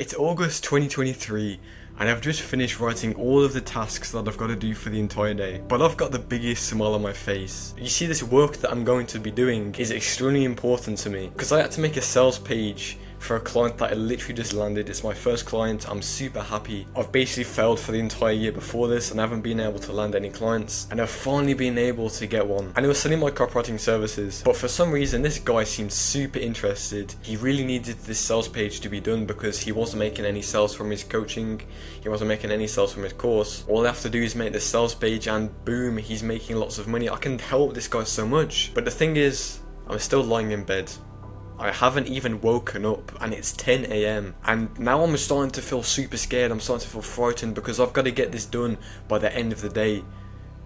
It's August 2023 and I've just finished writing all of the tasks that I've got to do for the entire day. But I've got the biggest smile on my face. You see, this work that I'm going to be doing is extremely important to me because I had to make a sales page for a client that I literally just landed. It's my first client. I'm super happy. I've basically failed for the entire year before this and I haven't been able to land any clients, and I've finally been able to get one. And it was selling my copywriting services, but for some reason this guy seemed super interested. He really needed this sales page to be done because he wasn't making any sales from his coaching, he wasn't making any sales from his course. All I have to do is make the sales page and boom, he's making lots of money. I can help this guy so much. But the thing is, I'm still lying in bed. I haven't even woken up and it's 10 AM and now I'm starting to feel super scared. I'm starting to feel frightened because I've got to get this done by the end of the day.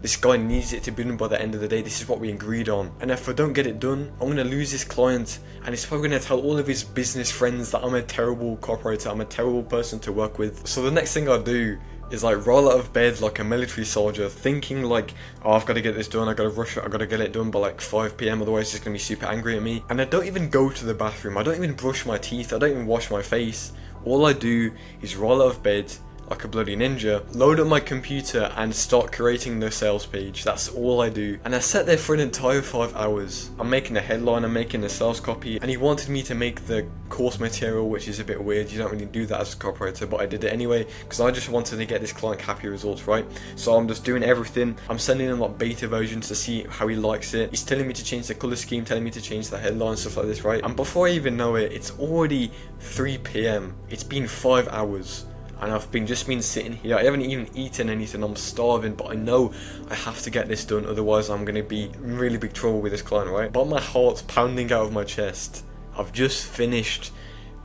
This guy needs it to be done by the end of the day. This is what we agreed on. And if I don't get it done, I'm going to lose this client and he's probably going to tell all of his business friends that I'm a terrible copywriter, I'm a terrible person to work with. So the next thing I do is like roll out of bed like a military soldier, thinking like, oh, I've got to get this done, I got to rush it, I got to get it done by like 5 PM, otherwise he's going to be super angry at me. And I don't even go to the bathroom, I don't even brush my teeth, I don't even wash my face. All I do is roll out of bed like a bloody ninja, load up my computer and start creating the sales page. That's all I do. And I sat there for an entire 5 hours. I'm making a headline, I'm making a sales copy, and he wanted me to make the course material, which is a bit weird. You don't really do that as a copywriter, but I did it anyway because I just wanted to get this client happy results, right? So I'm just doing everything. I'm sending him like beta versions to see how he likes it. He's telling me to change the color scheme, telling me to change the headline, stuff like this, right? And before I even know it, it's already 3 PM. It's been 5 hours. And I've just been sitting here. I haven't even eaten anything. I'm starving, but I know I have to get this done. Otherwise, I'm going to be in really big trouble with this client, right? But my heart's pounding out of my chest. I've just finished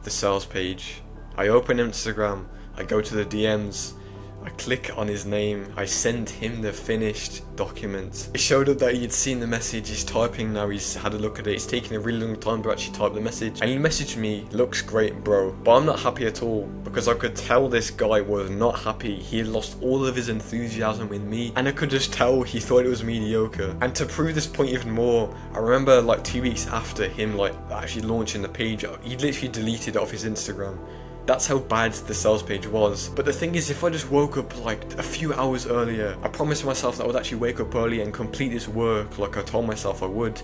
the sales page. I open Instagram. I go to the DMs. I click on his name, I send him the finished document. It showed up that he had seen the message, he's typing now, he's had a look at it, it's taking a really long time to actually type the message. And he messaged me, looks great bro, but I'm not happy at all because I could tell this guy was not happy. He had lost all of his enthusiasm with me and I could just tell he thought it was mediocre. And to prove this point even more, I remember like 2 weeks after him like actually launching the page, he literally deleted it off his Instagram. That's how bad the sales page was. But the thing is, if I just woke up like a few hours earlier, I promised myself that I would actually wake up early and complete this work like I told myself I would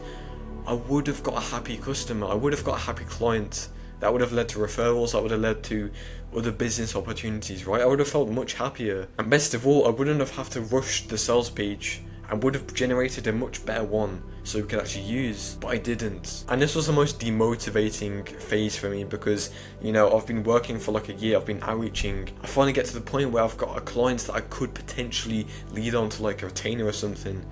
have got a happy customer, I would have got a happy client. That would have led to referrals, that would have led to other business opportunities, right? I would have felt much happier. And best of all, I wouldn't have had to rush the sales page and would have generated a much better one so we could actually use, but I didn't. And this was the most demotivating phase for me because, you know, I've been working for like a year, I've been outreaching. I finally get to the point where I've got a client that I could potentially lead on to like a retainer or something,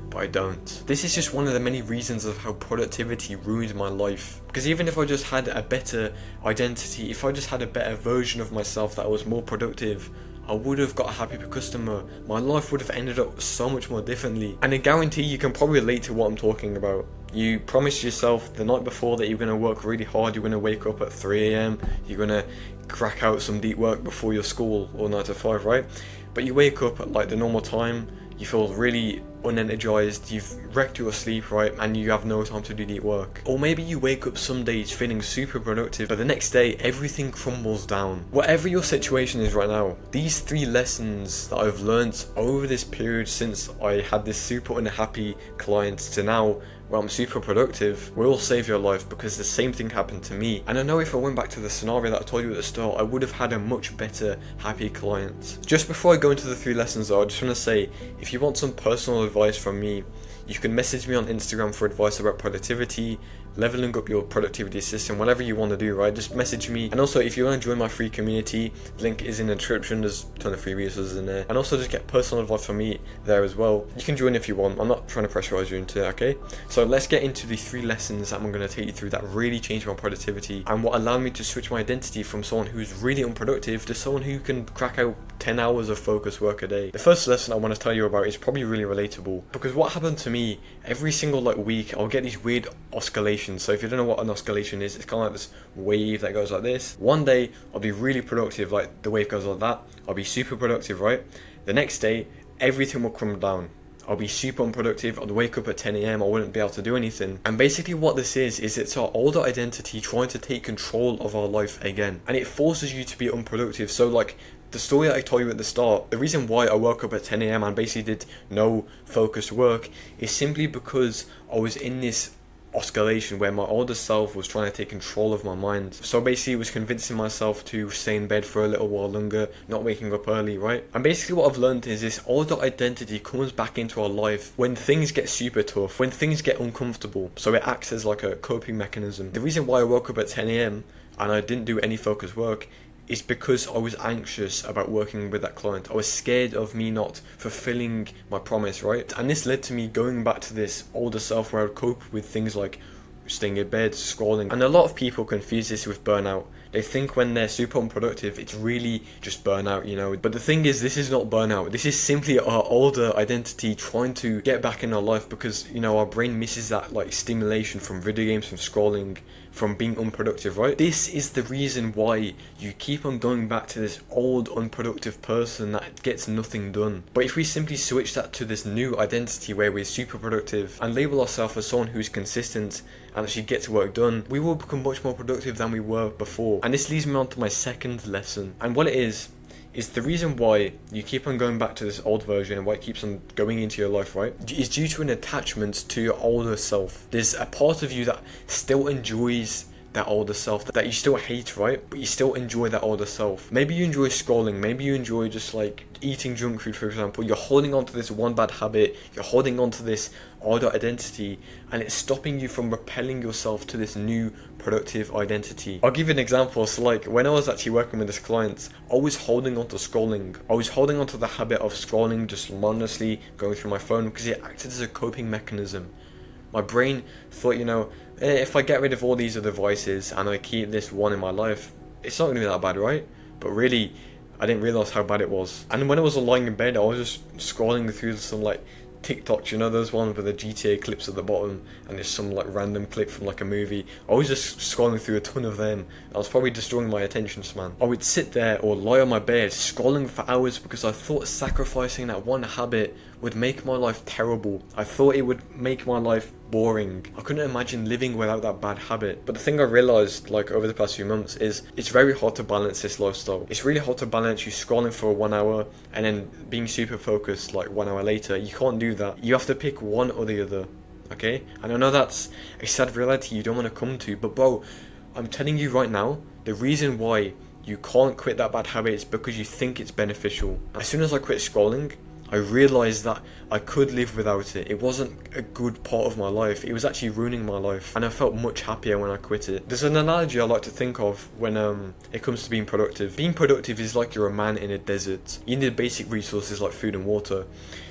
but I don't. This is just one of the many reasons of how productivity ruined my life. Because even if I just had a better identity, if I just had a better version of myself that was more productive, I would have got a happier customer. My life would have ended up so much more differently. And I guarantee you can probably relate to what I'm talking about. You promised yourself the night before that you're going to work really hard, you're going to wake up at 3 AM, you're going to crack out some deep work before your school or 9 to 5, right? But you wake up at like the normal time, you feel really unenergized, you've wrecked your sleep, right, and you have no time to do deep work. Or maybe you wake up some days feeling super productive, but the next day everything crumbles down. Whatever your situation is right now, these 3 lessons that I've learned over this period since I had this super unhappy client to now where I'm super productive will save your life, because the same thing happened to me. And I know if I went back to the scenario that I told you at the start, I would have had a much better, happy client. Just before I go into the 3 lessons though, I just want to say, if you want some personal advice from me, you can message me on Instagram for advice about productivity, leveling up your productivity system, whatever you want to do, right? Just message me. And also, if you want to join my free community, link is in the description. There's a ton of free resources in there. And also just get personal advice from me there as well. You can join if you want. I'm not trying to pressurize you into it, okay? So let's get into the 3 lessons that I'm going to take you through that really changed my productivity and what allowed me to switch my identity from someone who's really unproductive to someone who can crack out 10 hours of focused work a day. The first lesson I want to tell you about is probably really relatable, because what happened to me, every single like week I'll get these weird oscillations. So if you don't know what an oscillation is, it's kind of like this wave that goes like this. One day I'll be really productive, like the wave goes like that, I'll be super productive, right? The next day everything will crumble down. I'll be super unproductive, I'd wake up at 10 a.m, I wouldn't be able to do anything. And basically what this is it's our older identity trying to take control of our life again. And it forces you to be unproductive. So like, the story that I told you at the start, the reason why I woke up at 10 a.m. and basically did no focused work is simply because I was in this oscillation where my older self was trying to take control of my mind. So basically it was convincing myself to stay in bed for a little while longer, not waking up early, right? And basically what I've learned is this older identity comes back into our life when things get super tough, when things get uncomfortable. So it acts as like a coping mechanism. The reason why I woke up at 10 a.m. and I didn't do any focused work is because I was anxious about working with that client. I was scared of me not fulfilling my promise, right? And this led to me going back to this older self where I would cope with things like staying in bed, scrolling. And a lot of people confuse this with burnout. They think when they're super unproductive, it's really just burnout, you know. But the thing is, this is not burnout. This is simply our older identity trying to get back in our life because, you know, our brain misses that like stimulation from video games, from scrolling, from being unproductive, right? This is the reason why you keep on going back to this old unproductive person that gets nothing done. But if we simply switch that to this new identity where we're super productive and label ourselves as someone who's consistent and actually gets work done, we will become much more productive than we were before. And this leads me on to my second lesson. And what it is the reason why you keep on going back to this old version and why it keeps on going into your life, right, is due to an attachment to your older self. There's a part of you that still enjoys that older self that you still hate, right? But you still enjoy that older self. Maybe you enjoy scrolling, maybe you enjoy just like eating junk food, for example. You're holding on to this one bad habit, you're holding on to this older identity, and it's stopping you from propelling yourself to this new productive identity. I'll give you an example. So like when I was actually working with this client, I was holding on to scrolling. I was holding on to the habit of scrolling, just mindlessly going through my phone because it acted as a coping mechanism. My brain thought, you know, if I get rid of all these other vices and I keep this one in my life, it's not going to be that bad, right? But really, I didn't realize how bad it was. And when I was lying in bed, I was just scrolling through some like TikToks, you know, those ones with the GTA clips at the bottom and there's some like random clip from like a movie. I was just scrolling through a ton of them. I was probably destroying my attention span. I would sit there or lie on my bed scrolling for hours because I thought sacrificing that one habit would make my life terrible. I thought it would make my life boring. I couldn't imagine living without that bad habit. But the thing I realized like over the past few months is it's very hard to balance this lifestyle. It's really hard to balance you scrolling for 1 hour and then being super focused like 1 hour later. You can't do that. You have to pick one or the other, okay? And I know that's a sad reality you don't want to come to, but bro, I'm telling you right now, the reason why you can't quit that bad habit is because you think it's beneficial. As soon as I quit scrolling, I realised that I could live without it. It wasn't a good part of my life. It was actually ruining my life. And I felt much happier when I quit it. There's an analogy I like to think of when it comes to being productive. Being productive is like you're a man in a desert. You need basic resources like food and water.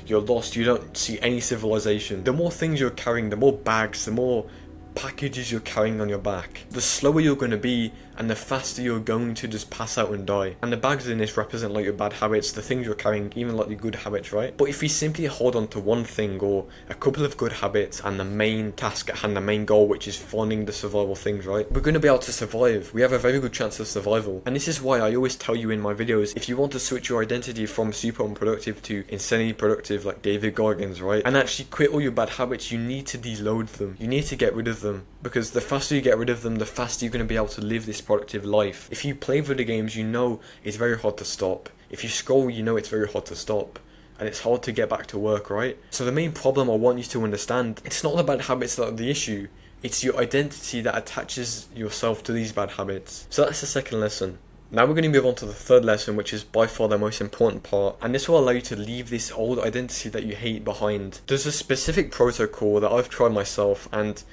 You're lost. You don't see any civilization. The more things you're carrying, the more bags, the more packages you're carrying on your back, the slower you're going to be and the faster you're going to just pass out and die. And the bags in this represent like your bad habits, the things you're carrying, even like your good habits, right? But if we simply hold on to one thing or a couple of good habits and the main task at hand, the main goal, which is finding the survival things, right, we're going to be able to survive. We have a very good chance of survival. And this is why I always tell you in my videos, if you want to switch your identity from super unproductive to insanely productive like David Goggins, right, and actually quit all your bad habits, you need to deload them. You need to get rid of them, because the faster you get rid of them, the faster you're going to be able to live this productive life. If you play video games, you know it's very hard to stop. If you scroll, you know it's very hard to stop. And it's hard to get back to work, right? So the main problem I want you to understand, it's not the bad habits that are the issue. It's your identity that attaches yourself to these bad habits. So that's the second lesson. Now we're going to move on to the third lesson, which is by far the most important part, and this will allow you to leave this old identity that you hate behind. There's a specific protocol that I've tried myself, and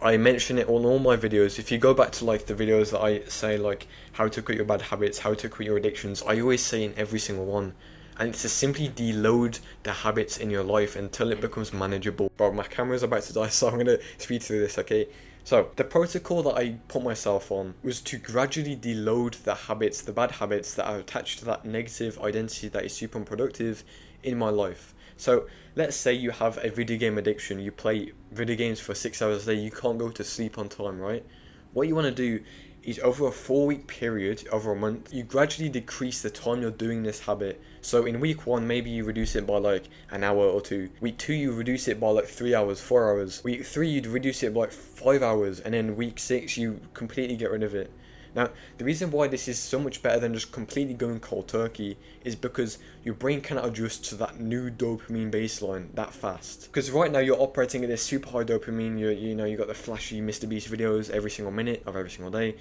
I mention it on all my videos. If you go back to like the videos that I say like how to quit your bad habits, how to quit your addictions, I always say in every single one, and it's to simply deload the habits in your life until it becomes manageable. Bro, my camera's about to die, so I'm going to speed through this, okay? So, the protocol that I put myself on was to gradually deload the habits, the bad habits that are attached to that negative identity that is super unproductive in my life. So, let's say you have a video game addiction, you play video games for 6 hours a day, you can't go to sleep on time, right? What you want to do is over a 4-week period, over a month, you gradually decrease the time you're doing this habit. So in week 1, maybe you reduce it by like an hour or 2. Week 2, you reduce it by like 3 hours, 4 hours. Week 3, you'd reduce it by like 5 hours. And then week 6, you completely get rid of it. Now, the reason why this is so much better than just completely going cold turkey is because your brain cannot adjust to that new dopamine baseline that fast. Because right now you're operating at this super high dopamine, you got the flashy Mr. Beast videos every single minute of every single day.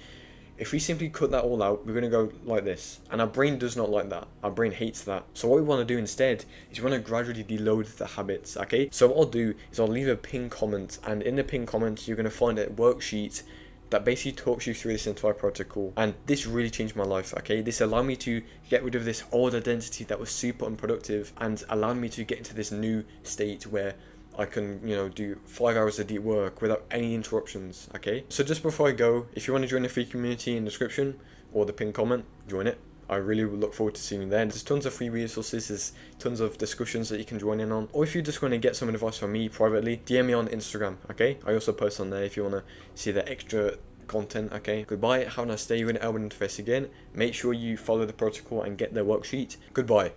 If we simply cut that all out, we're going to go like this. And our brain does not like that. Our brain hates that. So what we want to do instead is we want to gradually deload the habits, okay? So what I'll do is I'll leave a pinned comment, and in the pinned comment, you're going to find a worksheet that basically talks you through this entire protocol. And this really changed my life, okay? This allowed me to get rid of this old identity that was super unproductive and allowed me to get into this new state where I can, do 5 hours of deep work without any interruptions, okay? So just before I go, if you want to join the free community in the description or the pinned comment, join it. I really look forward to seeing you there. There's tons of free resources, there's tons of discussions that you can join in on. Or if you just want to get some advice from me privately, DM me on Instagram, okay? I also post on there if you want to see the extra content, okay? Goodbye, have a nice day. You're in Elbow Interface again. Make sure you follow the protocol and get the worksheet. Goodbye.